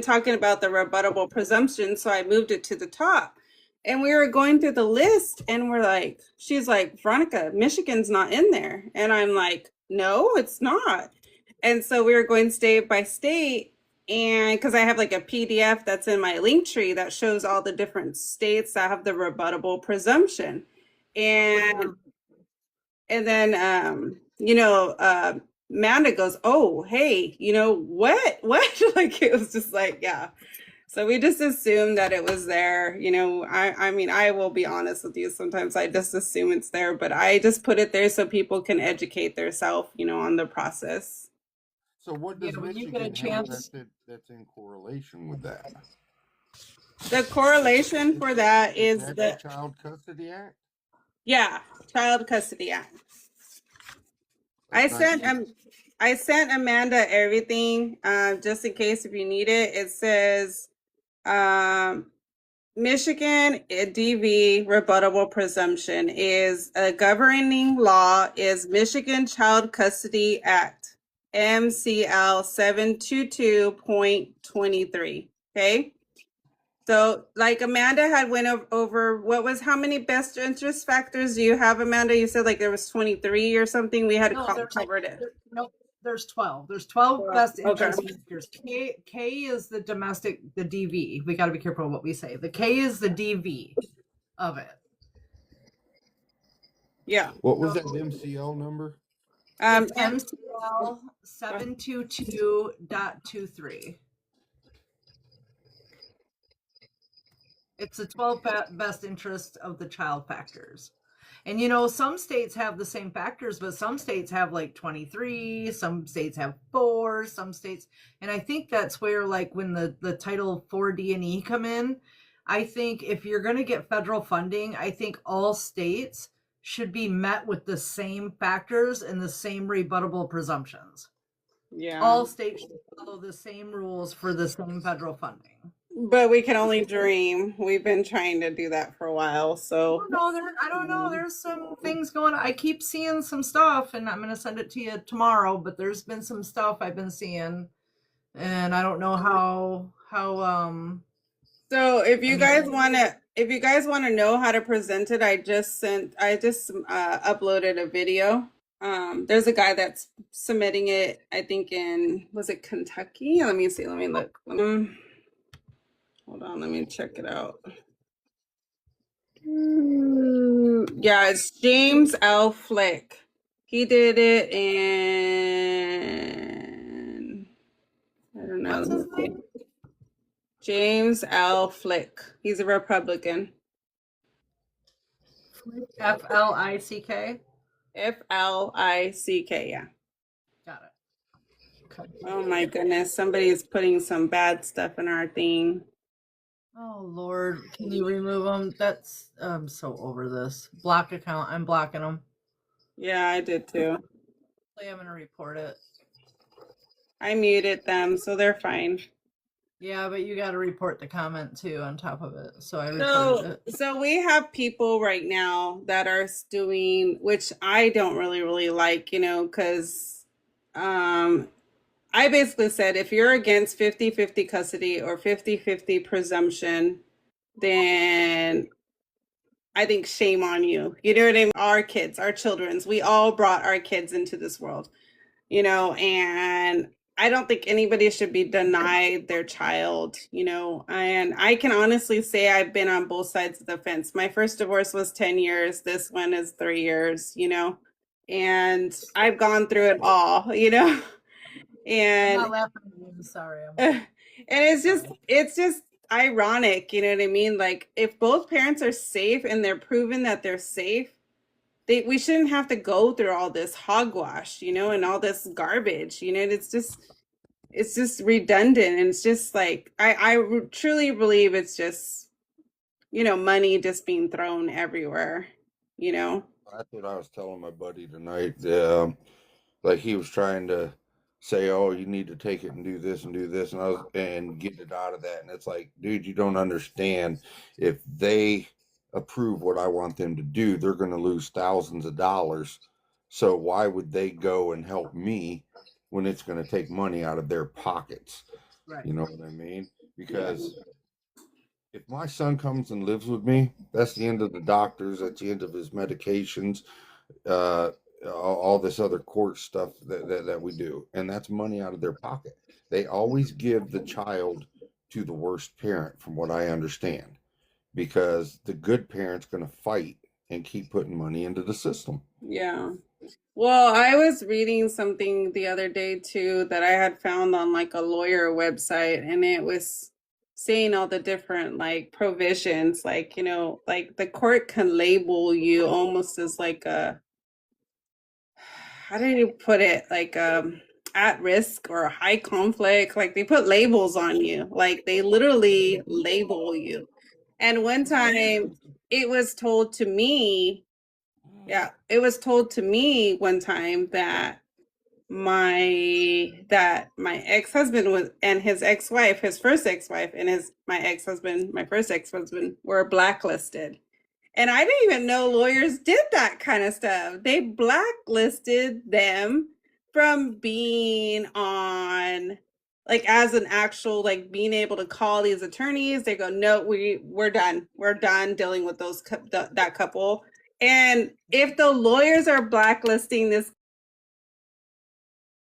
talking about the rebuttable presumption, so I moved it to the top. And we were going through the list, and we're like, she's like, Veronica, Michigan's not in there. And I'm like, no, it's not. And so we were going state by state, and because I have like a PDF that's in my link tree that shows all the different states that have the rebuttable presumption. And then Amanda goes, oh, hey, what? Like, it was just like, yeah. So we just assumed that it was there. I mean, I will be honest with you. Sometimes I just assume it's there, but I just put it there so people can educate themselves, on the process. So what does Michigan have that's in correlation with that? The correlation for that is the Child Custody Act? Yeah, Child Custody Act. I sent Amanda everything, just in case if you need it. It says Michigan DV rebuttable presumption is a governing law is Michigan Child Custody Act, MCL 722.23. Okay. So like Amanda had went over how many best interest factors do you have, Amanda? You said like there was 23 or something. We had covered it. Nope, there's 12. There's 12 best interest factors. K is the domestic, the DV. We got to be careful what we say. The K is the DV of it. Yeah. What was that MCL number? MCL 722.23. It's the 12 best interest of the child factors. And, some states have the same factors, but some states have like 23, some states have 4, some states. And I think that's where, like, when the Title 4D and E come in, I think if you're going to get federal funding, I think all states should be met with the same factors and the same rebuttable presumptions. Yeah. All states should follow the same rules for the same federal funding. But we can only dream. We've been trying to do that for a while, so. I don't know. There's some things going on. I keep seeing some stuff, and I'm going to send it to you tomorrow, but there's been some stuff I've been seeing, and I don't know how So if you guys want to know how to present it, I just uploaded a video. There's a guy that's submitting it, I think was it Kentucky? Let me see. Let me look. Hold on, let me check it out. Yeah, it's James L. Flick. He did it in, I don't know. What's his name? James L. Flick. He's a Republican. F-L-I-C-K? F-L-I-C-K, yeah. Got it. Okay. Oh my goodness, somebody's putting some bad stuff in our thing. Oh Lord, can you remove them? I'm so over this. Block account, I'm blocking them. Yeah, I did too. I'm gonna report it. I muted them, so they're fine. Yeah, but you got to report the comment too on top of it. So I reported it. So we have people right now that are doing, which I don't really like, because I basically said, if you're against 50-50 custody or 50-50 presumption, then I think shame on you. You know what I mean? Our kids, our children's, we all brought our kids into this world, and I don't think anybody should be denied their child, and I can honestly say I've been on both sides of the fence. My first divorce was 10 years. This one is 3 years, and I've gone through it all, and I'm not laughing at you. Sorry. And it's just ironic, you know what I mean? Like, if both parents are safe and they're proven that they're safe, we shouldn't have to go through all this hogwash, and all this garbage, it's just redundant. And it's just like, I truly believe it's just, money just being thrown everywhere, That's what I was telling my buddy tonight. Like, he was trying to say, oh, you need to take it and do this and and get it out of that. And it's like, dude, you don't understand. If they approve what I want them to do, they're going to lose thousands of dollars. So why would they go and help me when it's going to take money out of their pockets? Right. You know what I mean? Because if my son comes and lives with me, that's the end of the doctors, that's the end of his medications, uh, all this other court stuff that we do. And that's money out of their pocket. They always give the child to the worst parent, from what I understand, because the good parent's going to fight and keep putting money into the system. Yeah. Well, I was reading something the other day too that I had found on like a lawyer website, and it was saying all the different like provisions, like, you know, like the court can label you almost as like a, how do you put it? Like at risk or high conflict. Like they put labels on you. Like they literally label you. And one time it was told to me, yeah, it was told to me one time that my ex-husband was, and his ex-wife, his first ex-wife, and my ex-husband, my first ex-husband, were blacklisted. And I didn't even know lawyers did that kind of stuff. They blacklisted them from being on, like, as an actual, like, being able to call these attorneys. They go, no, we're done. We're done dealing with that couple. And if the lawyers are blacklisting this